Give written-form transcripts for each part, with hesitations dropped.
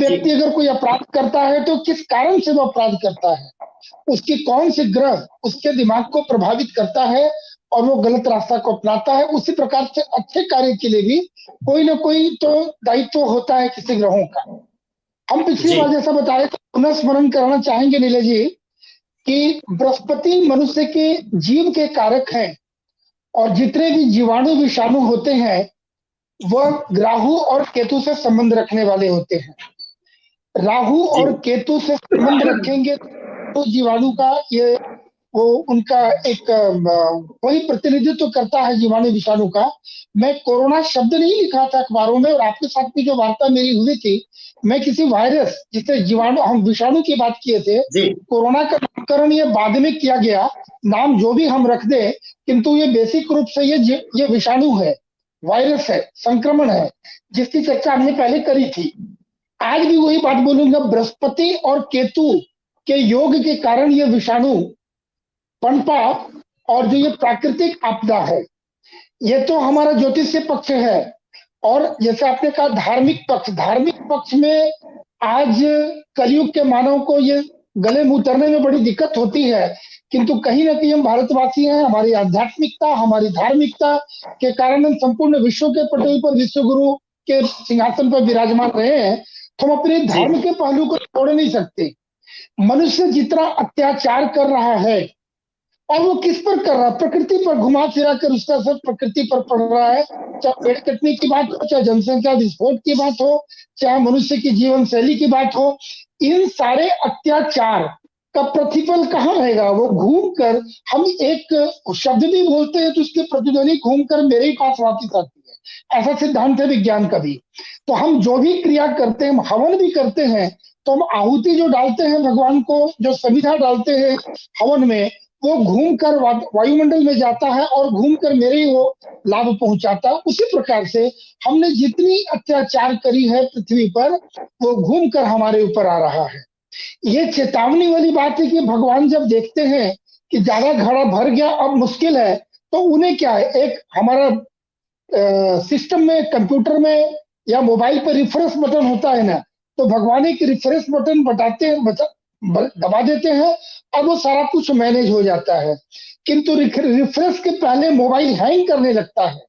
व्यक्ति अगर कोई अपराध करता है तो किस कारण से वो अपराध करता है, उसके कौन से ग्रह उसके दिमाग को प्रभावित करता है और वो गलत रास्ता को अपनाता है। उसी प्रकार से अच्छे कार्य के लिए भी कोई ना कोई तो दायित्व होता है किसी ग्रहों का। हम पिछली बार जैसा बताए तो पुनः स्मरण करना चाहेंगे नीले जी कि बृहस्पति मनुष्य के जीव के कारक हैं और जितने भी जीवाणु विषाणु होते हैं वह राहु और केतु से संबंध रखने वाले होते हैं। राहु और केतु से संबंध रखेंगे तो जीवाणु का ये वो उनका एक वही प्रतिनिधित्व करता है जीवाणु विषाणु का। मैं कोरोना शब्द नहीं लिखा था अखबारों में और आपके साथ भी जो वार्ता मेरी हुई थी, मैं किसी वायरस जिससे जीवाणु हम विषाणु की बात किए थे, कोरोना का नामकरण ये बाद में किया गया, नाम जो भी हम रख दे, किंतु ये बेसिक रूप से ये विषाणु है, वायरस है, संक्रमण है, जिसकी चर्चा हमने पहले करी थी। आज भी वही बात बोलूंगा, बृहस्पति और केतु के योग के कारण ये विषाणु पनपा और जो ये प्राकृतिक आपदा है, ये तो हमारा ज्योतिषीय पक्ष है। और जैसे आपने कहा धार्मिक पक्ष में आज कलयुग के मानव को ये गले में उतरने में बड़ी दिक्कत होती है, किंतु कहीं ना कहीं हम भारतवासी हैं, हमारी आध्यात्मिकता हमारी धार्मिकता के कारण हम संपूर्ण विश्व के पटल पर विश्व गुरु के सिंहासन पर विराजमान रहे हैं, तो हम अपने धर्म के पहलू को छोड़ नहीं सकते। मनुष्य जितना अत्याचार कर रहा है और वो किस पर कर रहा है, प्रकृति पर घुमा फिरा कर उसका असर प्रकृति पर पड़ रहा है। चाहे पेड़ कटने की बात हो, चाहे जनसंख्या विस्फोट की बात हो, चाहे मनुष्य की जीवन शैली की बात हो, इन सारे अत्याचार का प्रतिफल कहाँ रहेगा? वो घूम कर हम एक शब्द भी बोलते हैं तो उसकी प्रतिध्वनि घूम कर मेरे ही पास वापिस आती है। ऐसा सिद्धांत है विज्ञान का भी। तो हम जो भी क्रिया करते हैं, हम हवन भी करते हैं, तो हम आहुति जो डालते हैं भगवान को, जो समिधा डालते हैं हवन में, वो घूमकर वायुमंडल में जाता है और घूमकर मेरे ही वो लाभ पहुंचाता है। उसी प्रकार से हमने जितनी अत्याचार करी है पृथ्वी पर, वो घूमकर हमारे ऊपर आ रहा है। ये चेतावनी वाली बात है कि भगवान जब देखते हैं कि ज्यादा घड़ा भर गया, अब मुश्किल है, तो उन्हें क्या है, एक हमारा सिस्टम में, कंप्यूटर में या मोबाइल पर रिफ्रेश बटन होता है ना, तो भगवान एक रिफ्रेश बटन दबा देते हैं और वो सारा कुछ मैनेज हो जाता है। किंतु रिफ्रेश के पहले मोबाइल हैंग करने लगता है।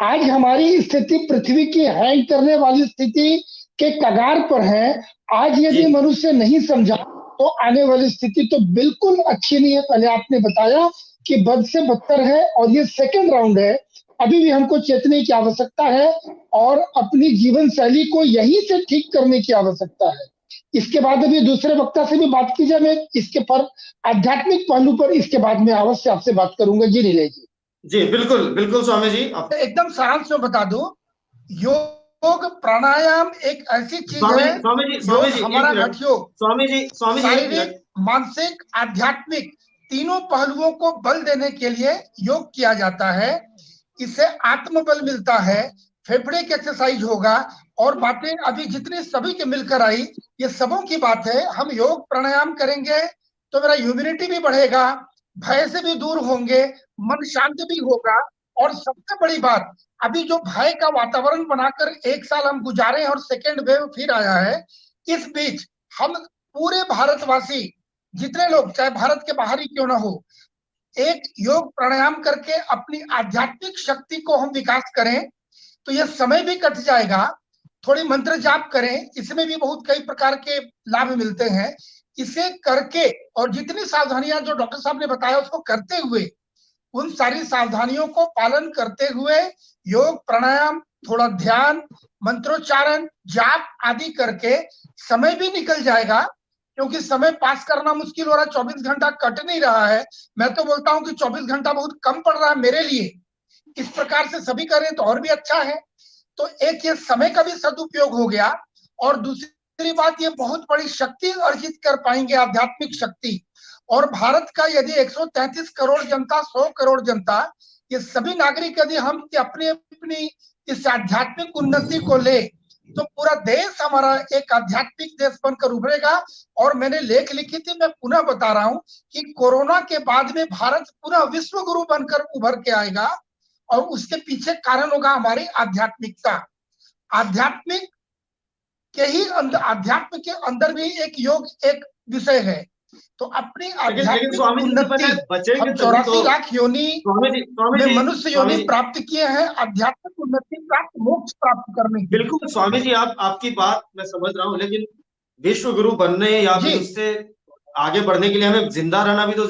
आज हमारी स्थिति पृथ्वी की हैंग करने वाली स्थिति के कगार पर है। आज यदि मनुष्य नहीं समझा तो आने वाली स्थिति तो बिल्कुल अच्छी नहीं है। पहले आपने बताया कि बद से बदतर है और ये सेकंड राउंड है। अभी भी हमको चेतने की आवश्यकता है और अपनी जीवन शैली को यहीं से ठीक करने की आवश्यकता है। इसके बाद अभी दूसरे वक्ता से भी बात की जाए, मैं इसके पर आध्यात्मिक पहलू पर इसके बाद में अवश्य आपसे बात करूंगा। जी नीले जी। जी बिल्कुल बिल्कुल स्वामी जी। एकदम सारांश में बता दूं, योग प्राणायाम एक ऐसी चीज है जो हमारा हठयोग, शारीरिक, मानसिक, आध्यात्मिक तीनों पहलुओं को बल देने के लिए योग किया जाता है। इससे आत्मबल मिलता है, फेफड़े की एक्सरसाइज होगा और बातें अभी जितनी सभी के मिलकर आई, ये सबों की बात है। हम योग प्राणायाम करेंगे तो मेरा इम्यूनिटी भी बढ़ेगा, भय से भी दूर होंगे, मन शांत भी होगा। और सबसे बड़ी बात, अभी जो भय का वातावरण बनाकर 1 साल हम गुजारे हैं और सेकेंड वेव फिर आया है, इस बीच हम पूरे भारतवासी जितने लोग, चाहे भारत के बाहर ही क्यों ना हो, एक योग प्राणायाम करके अपनी आध्यात्मिक शक्ति को हम विकास करें तो यह समय भी कट जाएगा। थोड़ी मंत्र जाप करें, इसमें भी बहुत कई प्रकार के लाभ मिलते हैं। इसे करके और जितनी सावधानियां जो डॉक्टर साहब ने बताया उसको करते हुए, उन सारी सावधानियों को पालन करते हुए योग प्राणायाम, थोड़ा ध्यान, मंत्रोच्चारण, जाप आदि करके समय भी निकल जाएगा। क्योंकि समय पास करना मुश्किल हो रहा है, 24 घंटा कट नहीं रहा है। मैं तो बोलता हूं कि 24 घंटा बहुत कम पड़ रहा है मेरे लिए। इस प्रकार से सभी करें तो और भी अच्छा है। तो एक ये समय का भी सदुपयोग हो गया और दूसरी बात, ये बहुत बड़ी शक्ति अर्जित कर पाएंगे, आध्यात्मिक शक्ति। और भारत का यदि 133 करोड़ जनता, 100 करोड़ जनता, ये सभी नागरिक यदि हम अपनी अपनी इस आध्यात्मिक उन्नति को ले तो पूरा देश हमारा एक आध्यात्मिक देश बनकर उभरेगा। और मैंने लेख लिखी थी, मैं पुनः बता रहा हूं कि कोरोना के बाद में भारत पुनः विश्व गुरु बनकर उभर के आएगा और उसके पीछे कारण होगा हमारी आध्यात्मिकता। आध्यात्मिक के ही अंदर, अध्यात्म के अंदर भी एक योग एक विषय है। तो अपनी लेकिन आध्यात्मिक स्वामी जी जब उन्नति, तक बचेंगे हम तभी तो। 84 लाख योनि स्वामी में जी, मनुष्य स्वामी योनि जी, प्राप्त किए हैं आध्यात्मिक उन्नति प्राप्त, मोक्ष प्राप्त करने के लिए। बिल्कुल स्वामी जी, आप आपकी बात मैं समझ रहा हूँ, लेकिन विश्व गुरु बनने या जी। फिर उससे आगे बढ़ने के लिए हमें जिंदा रहना भी तो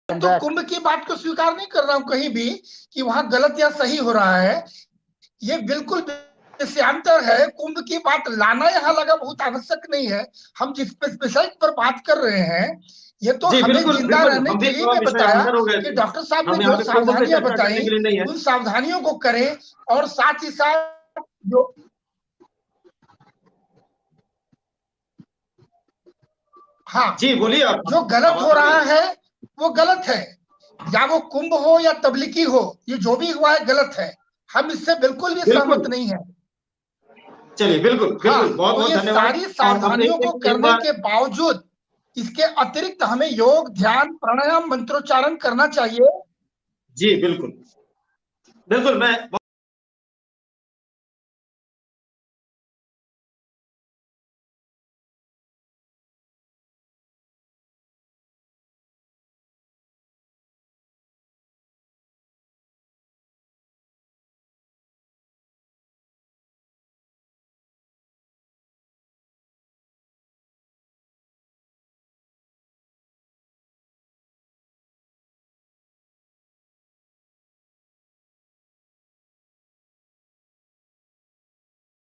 तो कुंभ की बात को स्वीकार नहीं कर रहा हूं कहीं भी कि वहां गलत या सही हो रहा है, ये बिल्कुल विषयांतर है। कुंभ की बात लाना यहाँ लगा बहुत आवश्यक नहीं है। हम जिस विषय पर बात कर रहे हैं, ये तो जी हमें बिल्कुल जिंदा बिल्कुल, रहने हम के भी लिए थोड़ा मैं विषय बताया अंदर हो गए कि थे। डॉक्टर साहब ने हम यहाँ जो पे कुंभ पे सावधानियां चर्चा करने बताई के लिए नहीं है। उन सावधानियों को करें, और साथ ही साथ जो हाँ, जी बोलिए आप, जो गलत आवाज हो आ रही रहा है। है वो गलत है, या वो कुंभ हो या तबलीगी हो, ये जो भी हुआ है गलत है। हम इससे बिल्कुल भी बिल्कुल, सहमत नहीं है। चलिए बिल्कुल हाँ, बिल्कुल, बहुत तो बहुत ये धन्यवाद। सारी और अब सावधानियों देखिए को कि एक करने बार, के बावजूद इसके अतिरिक्त हमें योग, ध्यान, प्राणायाम, मंत्रोच्चारण करना चाहिए। जी बिल्कुल बिल्कुल, मैं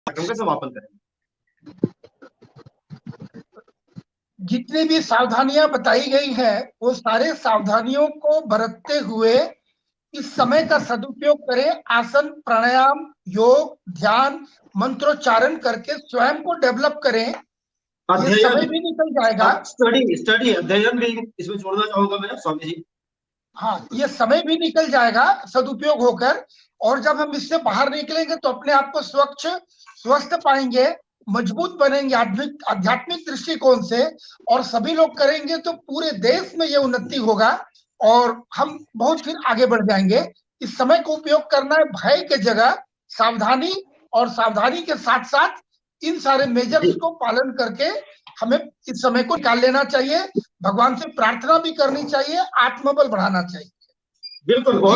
कार्यक्रम का समापन करें। जितनी भी सावधानियां बताई गई है वो सारे सावधानियों को बरतते हुए इस समय का सदुपयोग करें। आसन, प्राणायाम, योग, ध्यान, मंत्रोच्चारण करके स्वयं को डेवलप करें। ये अध्ययन, समय भी निकल जाएगा। स्टडी स्टडी अध्ययन भी इसमें जोड़ना चाहूंगा मैं, स्वामी जी। हाँ, ये समय भी निकल जाएगा सदुपयोग होकर। और जब हम इससे बाहर निकलेंगे तो अपने आप को स्वच्छ, स्वस्थ पाएंगे, मजबूत बनेंगे आध्यात्मिक आध्यात्मिक दृष्टिकोण से। और सभी लोग करेंगे तो पूरे देश में ये उन्नति होगा और हम बहुत फिर आगे बढ़ जाएंगे। इस समय को उपयोग करना है भय के जगह सावधानी, और सावधानी के साथ साथ इन सारे जी मेजर्स को पालन करके हमें इस समय को निकाल लेना चाहिए। भगवान से प्रार्थना भी करनी चाहिए, आत्मबल बढ़ाना चाहिए। बिल्कुल, बहुत